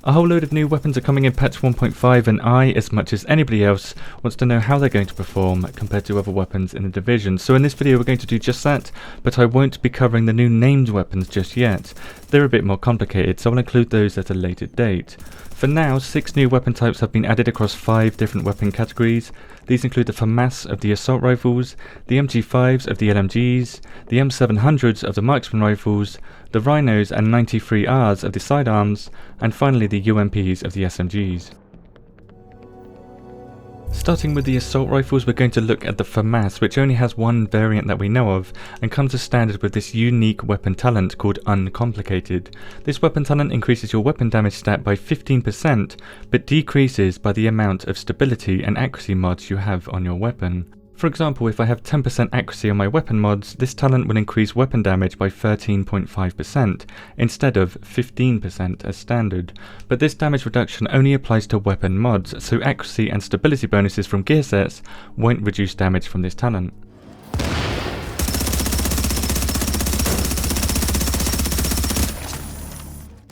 A whole load of new weapons are coming in patch 1.5 and I, as much as anybody else, wants to know how they're going to perform compared to other weapons in the division. So in this video we're going to do just that, but I won't be covering the new named weapons just yet. They're a bit more complicated, so I'll include those at a later date. For now, 6 new weapon types have been added across 5 different weapon categories. These include the FAMAS of the assault rifles, the MG5s of the LMGs, the M700s of the Marksmen rifles, the Rhinos and 93Rs of the Sidearms, and finally the UMPs of the SMGs. Starting with the assault rifles, we're going to look at the FAMAS, which only has one variant that we know of, and comes as standard with this unique weapon talent called Uncomplicated. This weapon talent increases your weapon damage stat by 15%, but decreases by the amount of stability and accuracy mods you have on your weapon. For example, if I have 10% accuracy on my weapon mods, this talent will increase weapon damage by 13.5% instead of 15% as standard. But this damage reduction only applies to weapon mods, so accuracy and stability bonuses from gear sets won't reduce damage from this talent.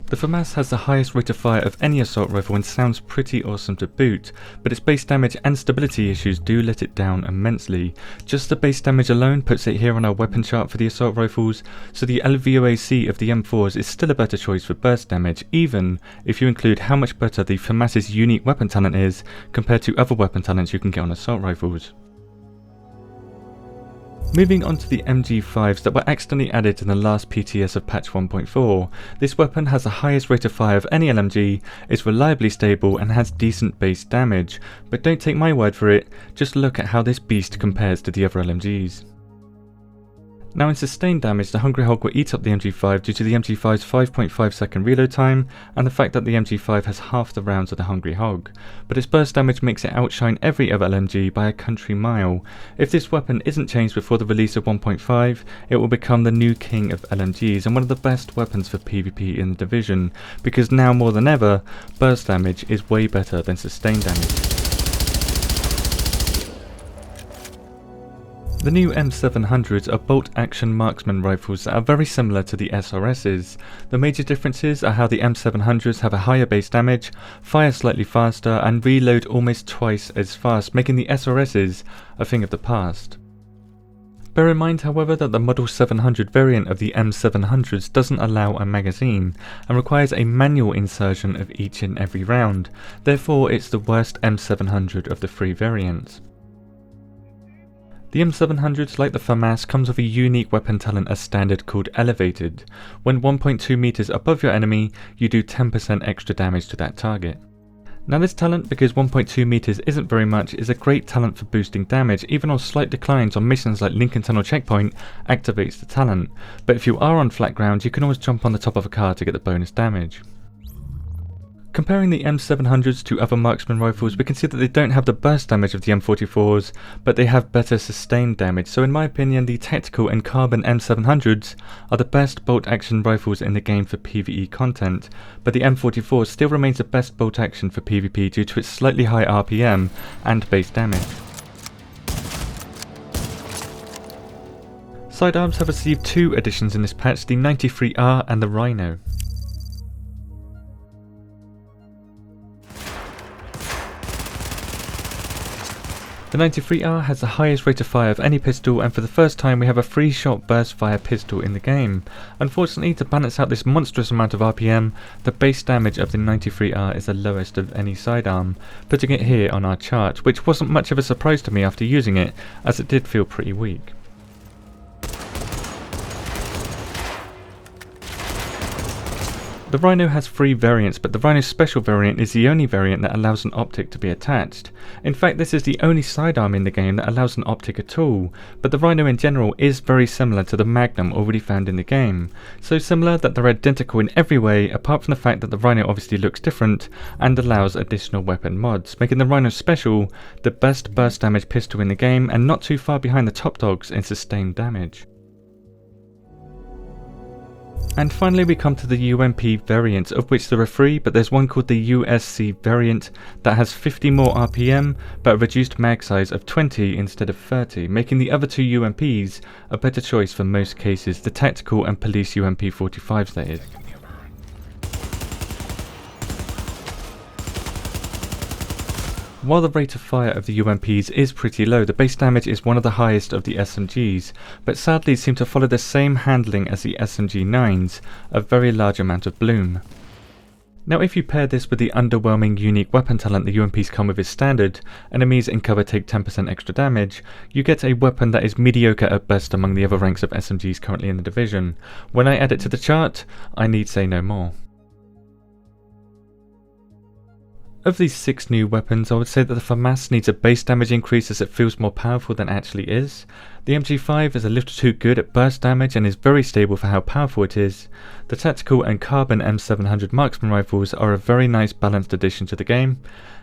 The FAMAS has the highest rate of fire of any assault rifle and sounds pretty awesome to boot, but its base damage and stability issues do let it down immensely. Just the base damage alone puts it here on our weapon chart for the assault rifles, so the LVOAC of the M4s is still a better choice for burst damage, even if you include how much better the FAMAS's unique weapon talent is compared to other weapon talents you can get on assault rifles. Moving on to the MG5s that were accidentally added in the last PTS of patch 1.4. This weapon has the highest rate of fire of any LMG, is reliably stable and has decent base damage, but don't take my word for it, just look at how this beast compares to the other LMGs. Now in sustained damage, the Hungry Hog will eat up the MG5 due to the MG5's 5.5 second reload time and the fact that the MG5 has half the rounds of the Hungry Hog, but its burst damage makes it outshine every other LMG by a country mile. If this weapon isn't changed before the release of 1.5, it will become the new king of LMGs and one of the best weapons for PvP in the division, because now more than ever, burst damage is way better than sustained damage. The new M700s are bolt-action marksman rifles that are very similar to the SRSs. The major differences are how the M700s have a higher base damage, fire slightly faster, and reload almost twice as fast, making the SRSs a thing of the past. Bear in mind, however, that the Model 700 variant of the M700s doesn't allow a magazine, and requires a manual insertion of each and every round. Therefore, it's the worst M700 of the 3 variants. The M700s, like the FAMAS, comes with a unique weapon talent as standard called Elevated. When 1.2 meters above your enemy, you do 10% extra damage to that target. Now this talent, because 1.2 meters isn't very much, is a great talent for boosting damage. Even on slight declines on missions like Lincoln Tunnel Checkpoint, activates the talent. But if you are on flat ground, you can always jump on the top of a car to get the bonus damage. Comparing the M700s to other marksman rifles, we can see that they don't have the burst damage of the M44s, but they have better sustained damage, so in my opinion the tactical and carbon M700s are the best bolt action rifles in the game for PvE content, but the M44 still remains the best bolt action for PvP due to its slightly high RPM and base damage. Sidearms have received 2 additions in this patch, the 93R and the Rhino. The 93R has the highest rate of fire of any pistol, and for the first time we have a 3-shot burst fire pistol in the game. Unfortunately, to balance out this monstrous amount of RPM, the base damage of the 93R is the lowest of any sidearm, putting it here on our chart, which wasn't much of a surprise to me after using it, as it did feel pretty weak. The Rhino has 3 variants, but the Rhino's special variant is the only variant that allows an optic to be attached. In fact, this is the only sidearm in the game that allows an optic at all, but the Rhino in general is very similar to the Magnum already found in the game. So similar that they're identical in every way, apart from the fact that the Rhino obviously looks different and allows additional weapon mods, making the Rhino special, the best burst damage pistol in the game, and not too far behind the top dogs in sustained damage. And finally we come to the UMP variant, of which there are 3, but there's one called the USC variant that has 50 more RPM but a reduced mag size of 20 instead of 30, making the other 2 UMPs a better choice for most cases, the tactical and police UMP 45s that is. While the rate of fire of the UMPs is pretty low, the base damage is one of the highest of the SMGs, but sadly seem to follow the same handling as the SMG9s, a very large amount of bloom. Now if you pair this with the underwhelming unique weapon talent the UMPs come with as standard, enemies in cover take 10% extra damage, you get a weapon that is mediocre at best among the other ranks of SMGs currently in the division. When I add it to the chart, I need say no more. Of these 6 new weapons, I would say that the FAMAS needs a base damage increase as it feels more powerful than it actually is. The MG5 is a little too good at burst damage and is very stable for how powerful it is. The tactical and carbon M700 Marksmen rifles are a very nice balanced addition to the game.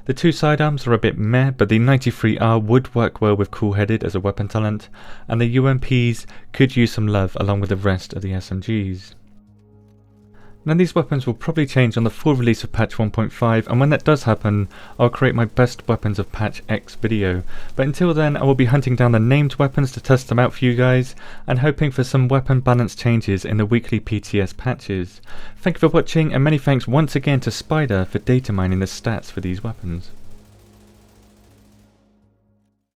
The 2 sidearms are a bit meh, but the 93R would work well with cool-headed as a weapon talent, and the UMPs could use some love along with the rest of the SMGs. Now these weapons will probably change on the full release of patch 1.5, and when that does happen, I'll create my best weapons of patch X video. But until then, I will be hunting down the named weapons to test them out for you guys, and hoping for some weapon balance changes in the weekly PTS patches. Thank you for watching, and many thanks once again to Spider for data mining the stats for these weapons.